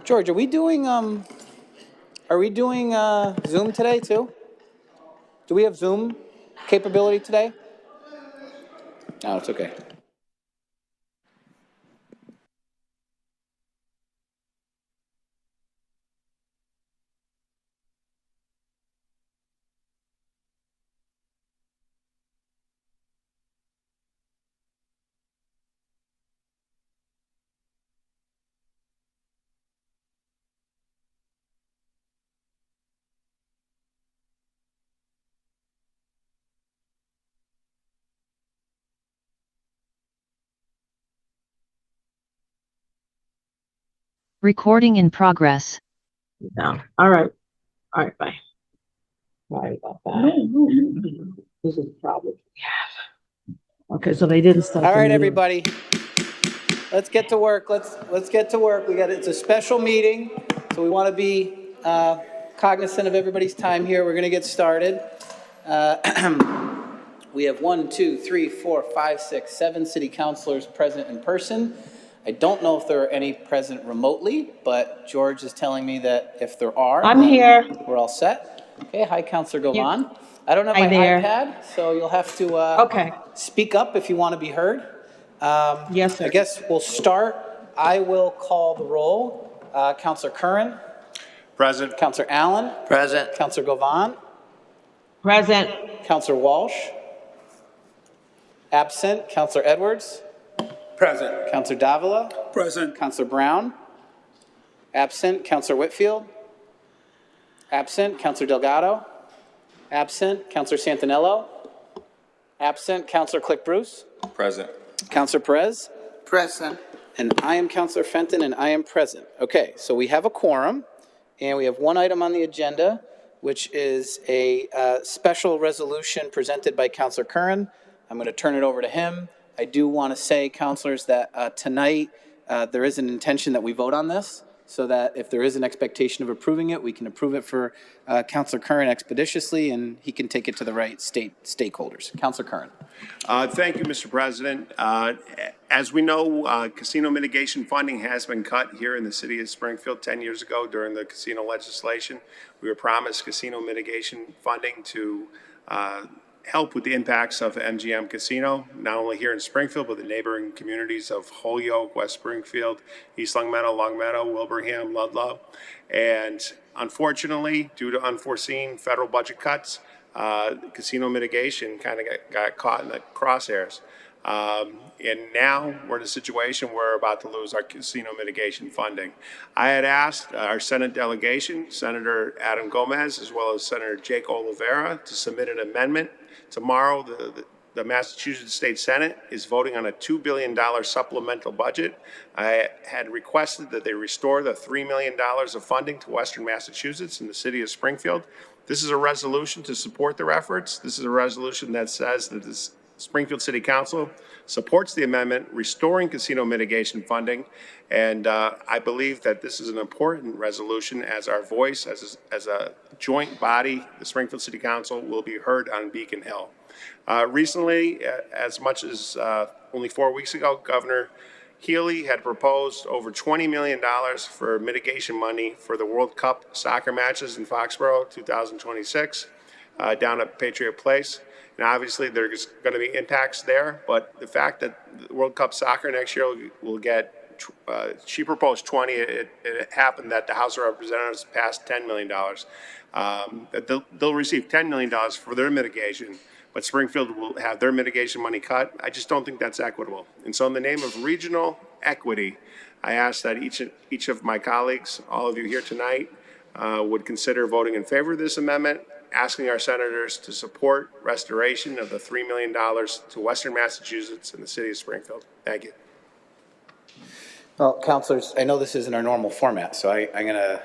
George, are we doing Zoom today too? Do we have Zoom capability today? No, it's okay. Recording in progress. No. All right. All right. Bye. Sorry about that. This is the problem we have. Okay, so they didn't start. All right, everybody. Let's get to work. Let's get to work. It's a special meeting, so we want to be cognizant of everybody's time here. We're going to get started. We have 1, 2, 3, 4, 5, 6, 7 city councilors present in person. I don't know if there are any present remotely, but George is telling me that if there are, I'm here. We're all set. Okay, hi, Councilor Govan. I don't have my iPad, so you'll have to speak up if you want to be heard. Yes, sir. I guess we'll start. I will call the roll. Councilor Curran. Present. Councilor Allen. Present. Councilor Govan. Present. Councilor Walsh. Absent. Councilor Edwards. Present. Councilor Davila. Present. Councilor Brown. Absent. Councilor Whitfield. Absent. Councilor Delgado. Absent. Councilor Santinello. Absent. Councilor Click Bruce. Present. Councilor Perez. Present. And I am Councilor Fenton, and I am present. Okay, so we have a quorum, and we have one item on the agenda, which is a special resolution presented by Councilor Curran. I'm going to turn it over to him. I do want to say, councilors, that tonight there is an intention that we vote on this, so that if there is an expectation of approving it, we can approve it for Councilor Curran expeditiously, and he can take it to the right stakeholders. Councilor Curran. Thank you, Mr. President. As we know, casino mitigation funding has been cut here in the city of Springfield 10 years ago during the casino legislation. We were promised casino mitigation funding to help with the impacts of MGM Casino, not only here in Springfield, but the neighboring communities of Holyoke, West Springfield, East Longmeadow, Wilbraham, Ludlow. And unfortunately, due to unforeseen federal budget cuts, casino mitigation kind of got caught in the crosshairs. And now we're in a situation where we're about to lose our casino mitigation funding. I had asked our Senate delegation, Senator Adam Gomez, as well as Senator Jake Oliveira, to submit an amendment. Tomorrow, the Massachusetts State Senate is voting on a $2 billion supplemental budget. I had requested that they restore the $3 million of funding to Western Massachusetts and the city of Springfield. This is a resolution to support their efforts. This is a resolution that says that the Springfield City Council supports the amendment restoring casino mitigation funding, and I believe that this is an important resolution as our voice as a joint body, the Springfield City Council, will be heard on Beacon Hill. Recently, as much as only 4 weeks ago, Governor Healy had proposed over $20 million for mitigation money for the World Cup soccer matches in Foxborough 2026 down at Patriot Place. And obviously there's going to be impacts there, but the fact that the World Cup soccer next year will get, she proposed 20, it happened that the House of Representatives passed $10 million. They'll receive $10 million for their mitigation, but Springfield will have their mitigation money cut. I just don't think that's equitable. And so in the name of regional equity, I ask that each of my colleagues, all of you here tonight, would consider voting in favor of this amendment, asking our senators to support restoration of the $3 million to Western Massachusetts and the city of Springfield. Thank you. Well, councilors, I know this isn't our normal format, so I'm going to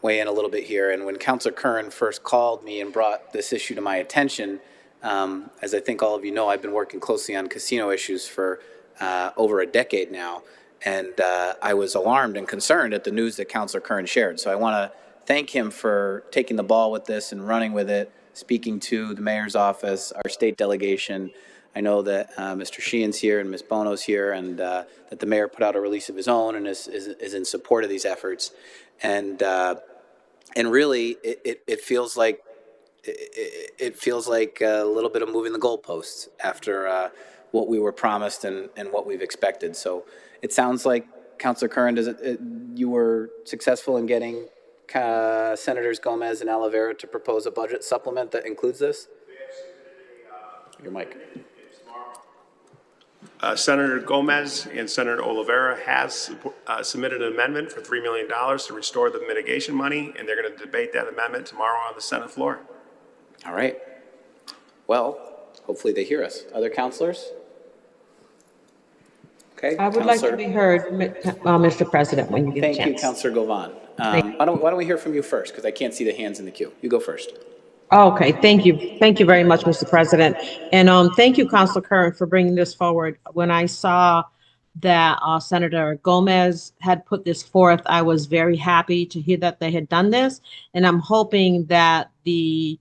weigh in a little bit here. And when Councilor Curran first called me and brought this issue to my attention, as I think all of you know, I've been working closely on casino issues for over a decade now. And I was alarmed and concerned at the news that Councilor Curran shared. So I want to thank him for taking the ball with this and running with it, speaking to the mayor's office, our state delegation, I know that Mr. Sheehan's here and Ms. Bono's here, and that the mayor put out a release of his own and is in support of these efforts. And really, it feels like it feels like a little bit of moving the goalposts after what we were promised and what we've expected. So it sounds like, Councilor Curran, you were successful in getting Senators Gomez and Oliveira to propose a budget supplement that includes this? Your mic. Senator Gomez and Senator Oliveira has submitted an amendment for $3 million to restore the mitigation money, and they're going to debate that amendment tomorrow on the Senate floor. All right. Well, hopefully they hear us. Other councilors? Okay. I would like to be heard, Mr. President, when you get a chance. Thank you, Councilor Govan. Why don't we hear from you first, because I can't see the hands in the queue. You go first. Okay, thank you. Thank you very much, Mr. President. And thank you, Councilor Curran, for bringing this forward. When I saw that Senator Gomez had put this forth, I was very happy to hear that they had done this. And I'm hoping that the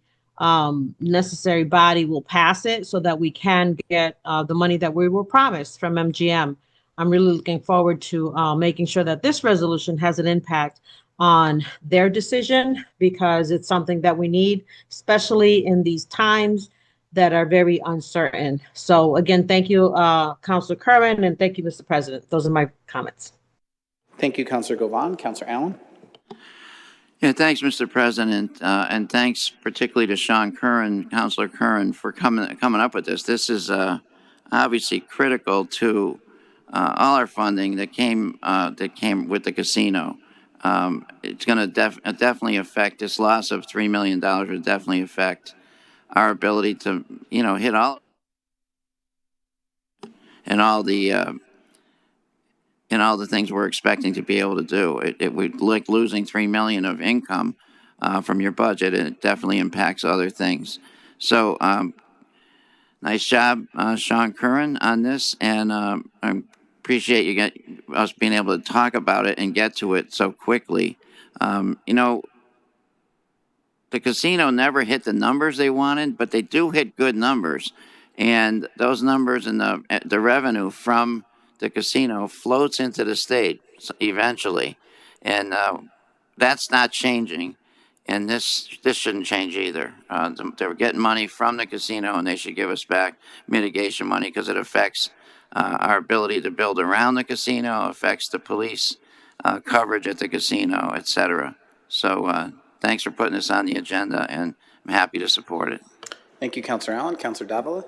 necessary body will pass it so that we can get the money that we were promised from MGM. I'm really looking forward to making sure that this resolution has an impact on their decision, because it's something that we need, especially in these times that are very uncertain. So again, thank you, Councilor Curran, and thank you, Mr. President. Those are my comments. Thank you, Councilor Govan. Councilor Allen? Yeah, thanks, Mr. President, and thanks particularly to Sean Curran, Councilor Curran, for coming up with this. This is obviously critical to all our funding that came with the casino. It's going to definitely affect this loss of $3 million. Would definitely affect our ability to, hit all the things we're expecting to be able to do. It would like losing $3 million of income from your budget, and it definitely impacts other things. So, nice job, Sean Curran, on this, and I appreciate us being able to talk about it and get to it so quickly. The casino never hit the numbers they wanted, but they do hit good numbers, and those numbers and the revenue from the casino floats into the state eventually, and that's not changing. And this shouldn't change either. They're getting money from the casino, and they should give us back mitigation money, because it affects our ability to build around the casino, affects the police coverage at the casino, etc. So thanks for putting this on the agenda, and I'm happy to support it. Thank you, Councilor Allen. Councilor Davila?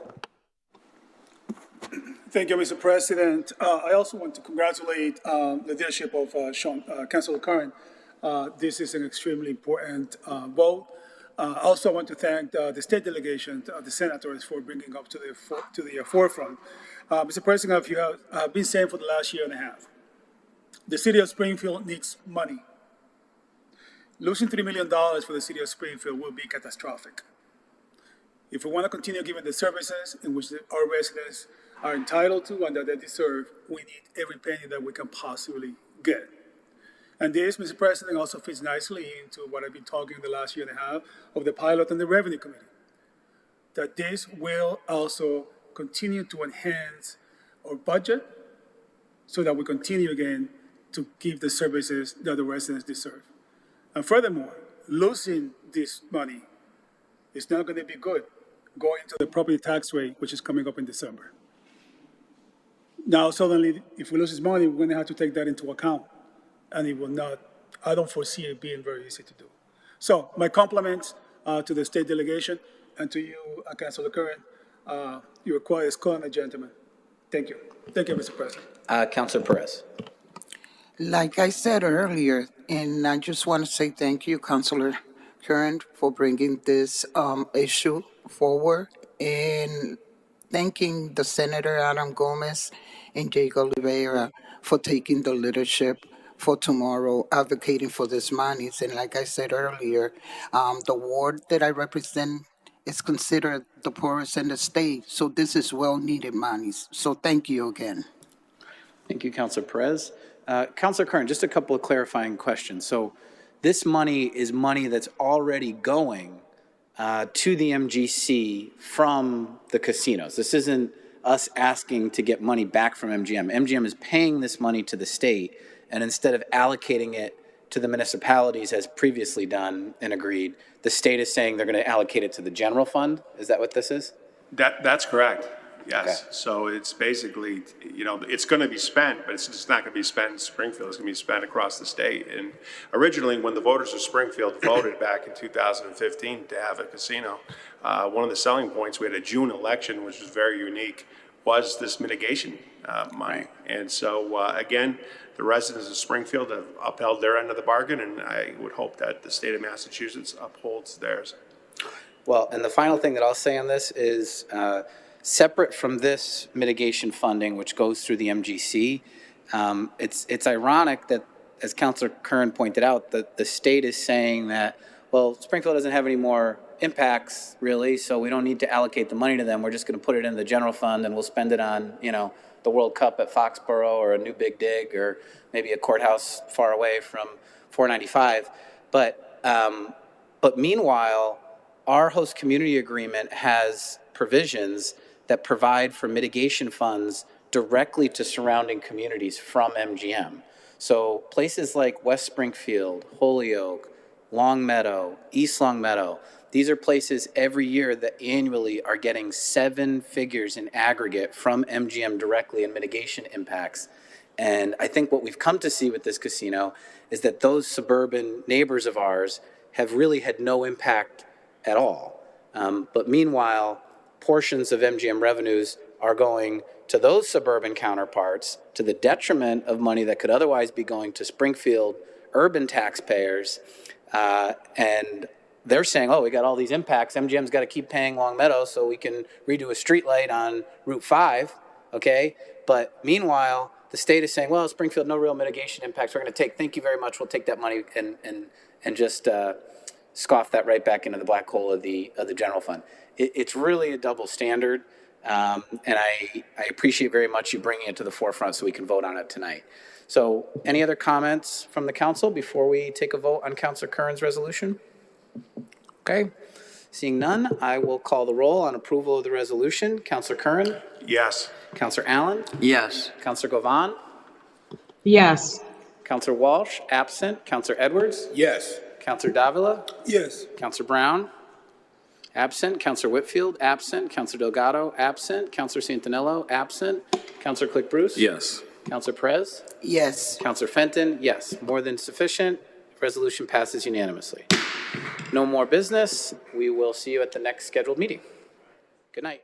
Thank you, Mr. President. I also want to congratulate the leadership of Councilor Curran. This is an extremely important vote. I also want to thank the state delegation, the senators, for bringing up to the forefront. Mr. President, if you have been saying for the last year and a half, the city of Springfield needs money. Losing $3 million for the city of Springfield will be catastrophic. If we want to continue giving the services in which our residents are entitled to and that they deserve, we need every penny that we can possibly get. And this, Mr. President, also fits nicely into what I've been talking the last year and a half of the pilot and the revenue committee. That this will also continue to enhance our budget so that we continue again to give the services that the residents deserve. And furthermore, losing this money is not going to be good going to the property tax rate, which is coming up in December. Now, suddenly, if we lose this money, we're going to have to take that into account. And it will not, I don't foresee it being very easy to do. So my compliments to the state delegation and to you, Councilor Curran. You are quite a gentleman. Thank you. Thank you, Mr. President. Councilor Perez. Like I said earlier, and I just want to say thank you, Councilor Curran, for bringing this issue forward, and thanking the Senator Adam Gomez and Jake Oliveira for taking the leadership for tomorrow, advocating for this monies. And like I said earlier, the ward that I represent is considered the poorest in the state, so this is well-needed monies. So thank you again. Thank you, Councilor Perez. Councilor Curran, just a couple of clarifying questions. So this money is money that's already going to the MGC from the casinos. This isn't us asking to get money back from MGM. MGM is paying this money to the state, and instead of allocating it to the municipalities as previously done and agreed, the state is saying they're going to allocate it to the general fund. Is that what this is? That's correct. Yes. Okay. So it's basically, it's going to be spent, but it's just not going to be spent in Springfield. It's going to be spent across the state. And originally, when the voters of Springfield voted back in 2015 to have a casino, one of the selling points, we had a June election, which was very unique, was this mitigation money. And so, again, the residents of Springfield have upheld their end of the bargain, and I would hope that the state of Massachusetts upholds theirs. Well, and the final thing that I'll say on this is separate from this mitigation funding, which goes through the MGC, it's ironic that, as Councilor Curran pointed out, that the state is saying that, well, Springfield doesn't have any more impacts really, so we don't need to allocate the money to them. We're just going to put it in the general fund and we'll spend it on, the World Cup at Foxborough or a new big dig or maybe a courthouse far away from 495. But meanwhile, our host community agreement has provisions that provide for mitigation funds directly to surrounding communities from MGM. So places like West Springfield, Holyoke, Long Meadow, East Long Meadow, these are places every year that annually are getting 7 figures in aggregate from MGM directly in mitigation impacts. And I think what we've come to see with this casino is that those suburban neighbors of ours have really had no impact at all. But meanwhile, portions of MGM revenues are going to those suburban counterparts to the detriment of money that could otherwise be going to Springfield urban taxpayers. And they're saying, oh, we got all these impacts. MGM's got to keep paying Long Meadow so we can redo a street light on Route 5, okay? But meanwhile, the state is saying, well, Springfield, no real mitigation impacts. We're going to take, thank you very much. We'll take that money and just scoff that right back into the black hole of the general fund. It's really a double standard, and I appreciate very much you bringing it to the forefront so we can vote on it tonight. So any other comments from the council before we take a vote on Councilor Curran's resolution? Okay. Seeing none, I will call the roll on approval of the resolution. Councilor Curran? Yes. Councilor Allen? Yes. Councilor Govan? Yes. Councilor Walsh? Absent. Councilor Edwards? Yes. Councilor Davila? Yes. Councilor Brown? Absent. Councilor Whitfield? Absent. Councilor Delgado? Absent. Councilor Santinello? Absent. Councilor Click Bruce? Yes. Councilor Perez? Yes. Councilor Fenton? Yes. More than sufficient. Resolution passes unanimously. No more business. We will see you at the next scheduled meeting. Good night.